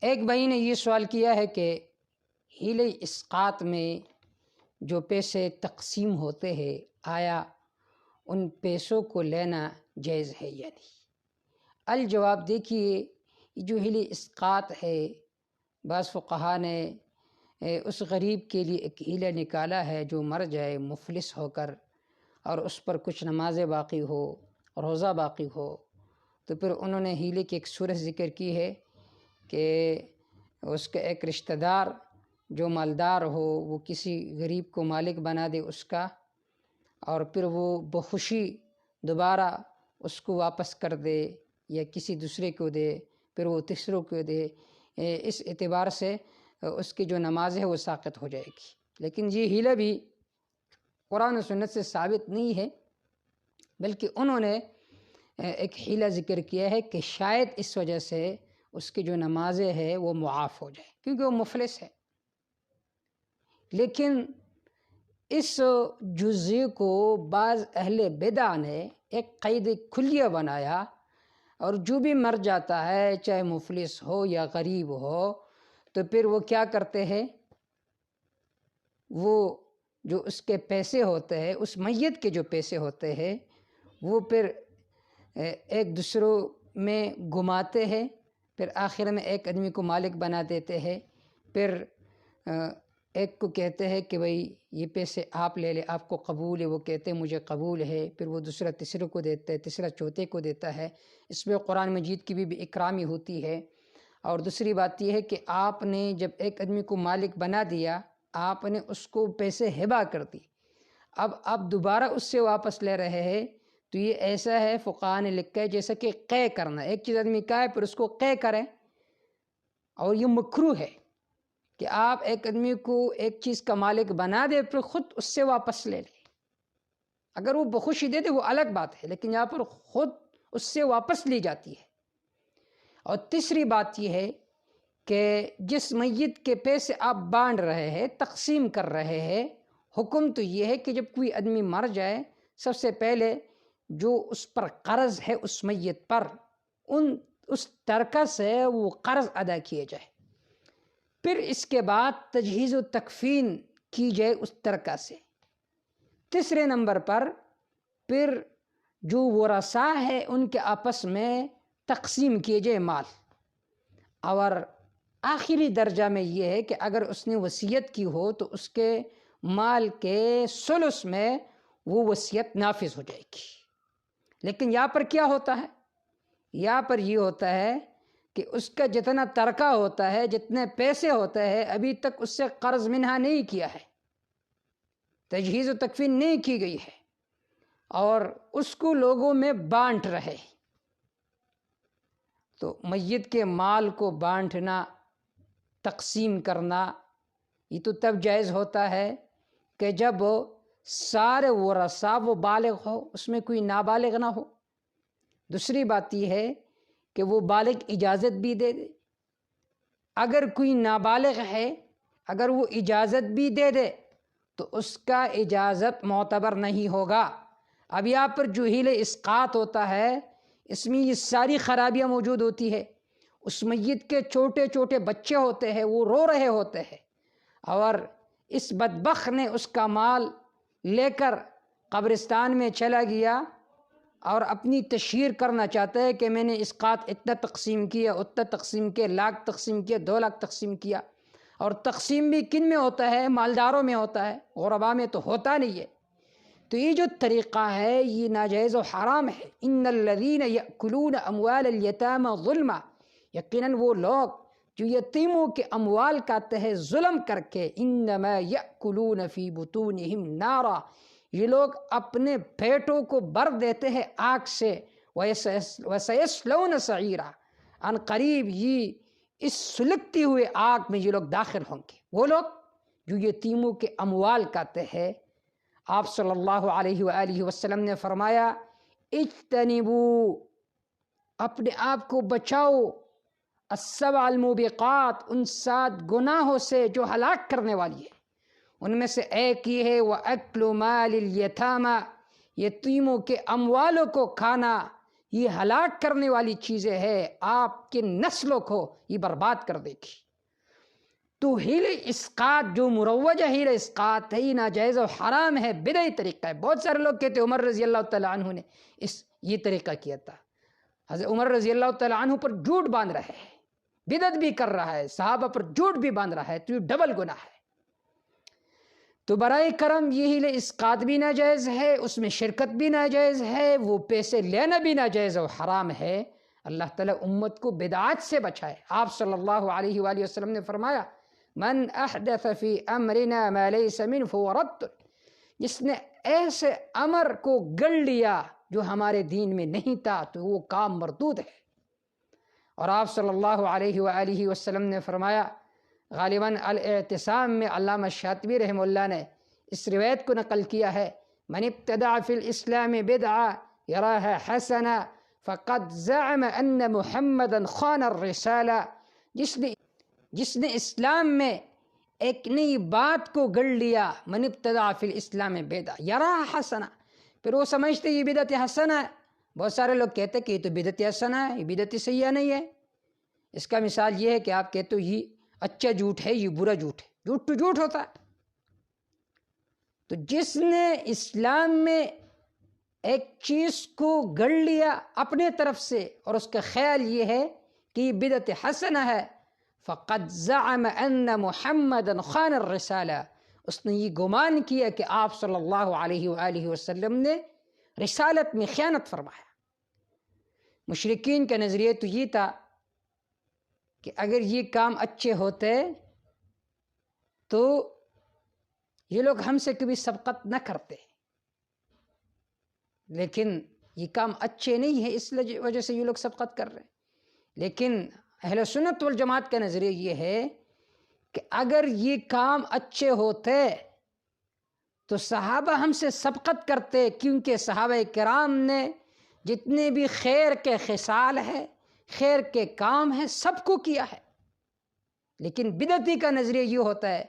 ایک بھائی نے یہ سوال کیا ہے کہ حیلہ اسقاط میں جو پیسے تقسیم ہوتے ہیں آیا ان پیسوں کو لینا جائز ہے یا نہیں؟ الجواب دیکھیے، جو حیلہ اسقاط ہے بعض فقہا نے اس غریب کے لیے ایک حیلہ نکالا ہے جو مر جائے مفلس ہو کر اور اس پر کچھ نمازیں باقی ہو، روزہ باقی ہو، تو پھر انہوں نے حیلے کی ایک صورت ذکر کی ہے کہ اس کا ایک رشتہ دار جو مالدار ہو وہ کسی غریب کو مالک بنا دے اس کا، اور پھر وہ بخوشی دوبارہ اس کو واپس کر دے یا کسی دوسرے کو دے، پھر وہ تیسروں کو دے، اس اعتبار سے اس کی جو نماز ہے وہ ساقط ہو جائے گی۔ لیکن یہ حیلہ بھی قرآن و سنت سے ثابت نہیں ہے، بلکہ انہوں نے ایک حیلہ ذکر کیا ہے کہ شاید اس وجہ سے اس کی جو نمازیں ہے وہ معاف ہو جائے کیونکہ وہ مفلس ہے۔ لیکن اس جزئے کو بعض اہل بدع نے ایک قید کلیہ بنایا، اور جو بھی مر جاتا ہے چاہے مفلس ہو یا غریب ہو تو پھر وہ کیا کرتے ہیں، وہ جو اس کے پیسے ہوتے ہیں، اس میت کے جو پیسے ہوتے ہیں وہ پھر ایک دوسروں میں گھماتے ہیں، پھر آخر میں ایک آدمی کو مالک بنا دیتے ہیں، پھر ایک کو کہتے ہیں کہ بھئی یہ پیسے آپ لے لے، آپ کو قبول ہے، وہ کہتے ہیں مجھے قبول ہے، پھر وہ دوسرا تیسرے کو دیتا ہے، تیسرا چوتھے کو دیتا ہے۔ اس میں قرآن مجید کی بھی اکرامی ہوتی ہے۔ اور دوسری بات یہ ہے کہ آپ نے جب ایک آدمی کو مالک بنا دیا، آپ نے اس کو پیسے ہبہ کر دی، اب آپ دوبارہ اس سے واپس لے رہے ہیں، تو یہ ایسا ہے فقہا نے لکھا ہے جیسا کہ قے کرنا، ایک چیز آدمی کہے پھر اس کو قے کریں، اور یہ مکروہ ہے کہ آپ ایک آدمی کو ایک چیز کا مالک بنا دے پھر خود اس سے واپس لے لے۔ اگر وہ بخوشی دے دے وہ الگ بات ہے، لیکن یہاں پر خود اس سے واپس لی جاتی ہے۔ اور تیسری بات یہ ہے کہ جس میت کے پیسے آپ بانٹ رہے ہیں، تقسیم کر رہے ہیں، حکم تو یہ ہے کہ جب کوئی آدمی مر جائے سب سے پہلے جو اس پر قرض ہے اس میت پر، اس ترکہ سے وہ قرض ادا کیے جائے، پھر اس کے بعد تجہیز و تکفین کی جائے اس ترکہ سے۔ تیسرے نمبر پر پھر جو ورثاء ہے ان کے آپس میں تقسیم کیے جائے مال، اور آخری درجہ میں یہ ہے کہ اگر اس نے وصیت کی ہو تو اس کے مال کے ثلث میں وہ وصیت نافذ ہو جائے گی۔ لیکن یہاں پر کیا ہوتا ہے، یہاں پر یہ ہوتا ہے کہ اس کا جتنا ترکہ ہوتا ہے، جتنے پیسے ہوتے ہیں، ابھی تک اس سے قرض منہا نہیں کیا ہے، تجہیز و تکفین نہیں کی گئی ہے، اور اس کو لوگوں میں بانٹ رہے۔ تو میت کے مال کو بانٹنا، تقسیم کرنا، یہ تو تب جائز ہوتا ہے کہ جب سارے ورثاء وہ بالغ ہو، اس میں کوئی نابالغ نہ ہو۔ دوسری بات یہ ہے کہ وہ بالغ اجازت بھی دے دے۔ اگر کوئی نابالغ ہے، اگر وہ اجازت بھی دے دے تو اس کا اجازت معتبر نہیں ہوگا۔ اب یہاں پر جو حیلہ اسقاط ہوتا ہے اس میں یہ ساری خرابیاں موجود ہوتی ہے۔ اس میت کے چھوٹے چھوٹے بچے ہوتے ہیں، وہ رو رہے ہوتے ہیں، اور اس بدبخت نے اس کا مال لے کر قبرستان میں چلا گیا اور اپنی تشہیر کرنا چاہتا ہے کہ میں نے اسقاط اتنا تقسیم کیا، اتنا تقسیم کیا، لاکھ تقسیم کیا، 2 لاکھ تقسیم کیا۔ اور تقسیم بھی کن میں ہوتا ہے؟ مالداروں میں ہوتا ہے، غرباء میں تو ہوتا نہیں ہے۔ تو یہ جو طریقہ ہے یہ ناجائز و حرام ہے۔ ان الذین یأکلون اموال الیتامی ظلما، یقیناً وہ لوگ جو یتیموں کے اموال کھاتے ہیں ظلم کر کے، انما یأکلون فی بطونہم نارا، یہ لوگ اپنے پیٹوں کو بھر دیتے ہیں آگ سے، وسیصلون سعیرا، ان قریب یہ اس سلگتی ہوئے آگ میں یہ لوگ داخل ہوں گے۔ وہ لوگ جو یتیموں کے اموال کھاتے ہیں، آپ صلی اللہ علیہ وآلہ وسلم نے فرمایا اجتنبوا، اپنے آپ کو بچاؤ، السبع الموبقات، ان 7 گناہوں سے جو ہلاک کرنے والی ہے۔ ان میں سے ایک یہ ہے وَأَكْلُ مَالِ الْيَتَامَى، یتیموں کے اموالوں کو کھانا، یہ ہلاک کرنے والی چیزیں ہے، آپ کے نسلوں کو یہ برباد کر دے گی۔ تو ہیل اسقاط جو مروجہ ہیل اسقاط ہے، یہ ناجائز و حرام ہے، بدعی طریقہ ہے۔ بہت سارے لوگ کہتے ہیں عمر رضی اللہ تعالیٰ عنہ نے یہ طریقہ کیا تھا۔ حضرت عمر رضی اللہ تعالیٰ عنہ پر جھوٹ باندھ رہا ہے، بدعت بھی کر رہا ہے، صحابہ پر جھوٹ بھی باندھ رہا ہے، تو یہ ڈبل گناہ ہے۔ تو برائے کرم یہ ہیل اسقاط بھی ناجائز ہے، اس میں شرکت بھی ناجائز ہے، وہ پیسے لینا بھی ناجائز و حرام ہے۔ اللہ تعالیٰ امت کو بدعات سے بچائے۔ آپ صلی اللہ علیہ وآلہ وسلم نے فرمایا من احدث فی امرنا ما لیس منہ فہو رد، جس نے ایسے امر کو گڑ لیا جو ہمارے دین میں نہیں تھا تو وہ کام مردود ہے۔ اور آپ صلی اللہ علیہ وآلہ وسلم نے فرمایا، غالباً الاعتصام میں علامہ شاطبی رحمہ اللہ نے اس روایت کو نقل کیا ہے، من ابتدع فی الاسلام بدعا یراها حسنا فقد زعم ان محمدا خان الرسالہ، جس نے اسلام میں ایک نئی بات کو گڑ لیا، من ابتدع فی الاسلام بدعا یراها حسنا، پھر وہ سمجھتے یہ بدعت حسنہ ہے۔ بہت سارے لوگ کہتے کہ یہ تو بدعت حسنہ ہے، یہ بدعت سیئہ نہیں ہے۔ اس کا مثال یہ ہے کہ آپ کہتے ہو یہ اچھا جھوٹ ہے، یہ برا جھوٹ ہے، جھوٹ تو جھوٹ ہوتا ہے۔ تو جس نے اسلام میں ایک چیز کو گڑ لیا اپنے طرف سے اور اس کا خیال یہ ہے کہ یہ بدعت حسنہ ہے، فقد زعم ان محمدا خان الرسالہ، اس نے یہ گمان کیا کہ آپ صلی اللہ علیہ وآلہ وسلم نے رسالت میں خیانت فرمایا۔ مشرکین کا نظریہ تو یہ تھا کہ اگر یہ کام اچھے ہوتے تو یہ لوگ ہم سے کبھی سبقت نہ کرتے، لیکن یہ کام اچھے نہیں ہے اس وجہ سے یہ لوگ سبقت کر رہے ہیں۔ لیکن اہل سنت والجماعت کا نظریہ یہ ہے کہ اگر یہ کام اچھے ہوتے تو صحابہ ہم سے سبقت کرتے، کیونکہ صحابہ کرام نے جتنے بھی خیر کے خصال ہے، خیر کے کام ہیں، سب کو کیا ہے۔ لیکن بدعتی کا نظریہ یہ ہوتا ہے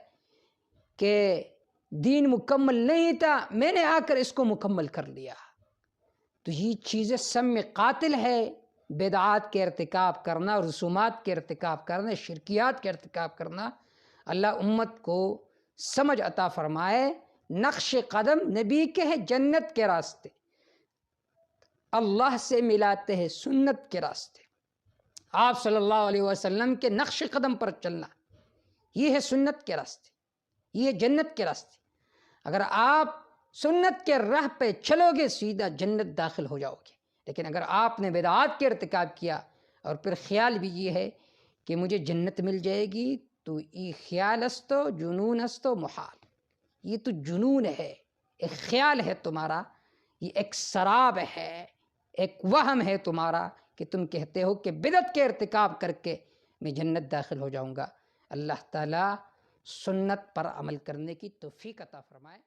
کہ دین مکمل نہیں تھا، میں نے آ کر اس کو مکمل کر لیا۔ تو یہ چیزیں سم قاتل ہے، بدعات کے ارتکاب کرنا، رسومات کے ارتکاب کرنا، شرکیات کے ارتکاب کرنا۔ اللہ امت کو سمجھ عطا فرمائے۔ نقش قدم نبی کے ہے جنت کے راستے، اللہ سے ملاتے ہیں سنت کے راستے، آپ صلی اللہ علیہ وسلم کے نقش قدم پر چلنا، یہ ہے سنت کے راستے، یہ ہے جنت کے راستے۔ اگر آپ سنت کے راہ پہ چلو گے سیدھا جنت داخل ہو جاؤ گے۔ لیکن اگر آپ نے بدعات کے ارتکاب کیا اور پھر خیال بھی یہ ہے کہ مجھے جنت مل جائے گی، تو یہ خیال استو جنون استو محال، یہ تو جنون ہے، ایک خیال ہے تمہارا، یہ ایک سراب ہے، ایک وہم ہے تمہارا کہ تم کہتے ہو کہ بدعت کے ارتکاب کر کے میں جنت داخل ہو جاؤں گا۔ اللہ تعالیٰ سنت پر عمل کرنے کی توفیق عطا فرمائے۔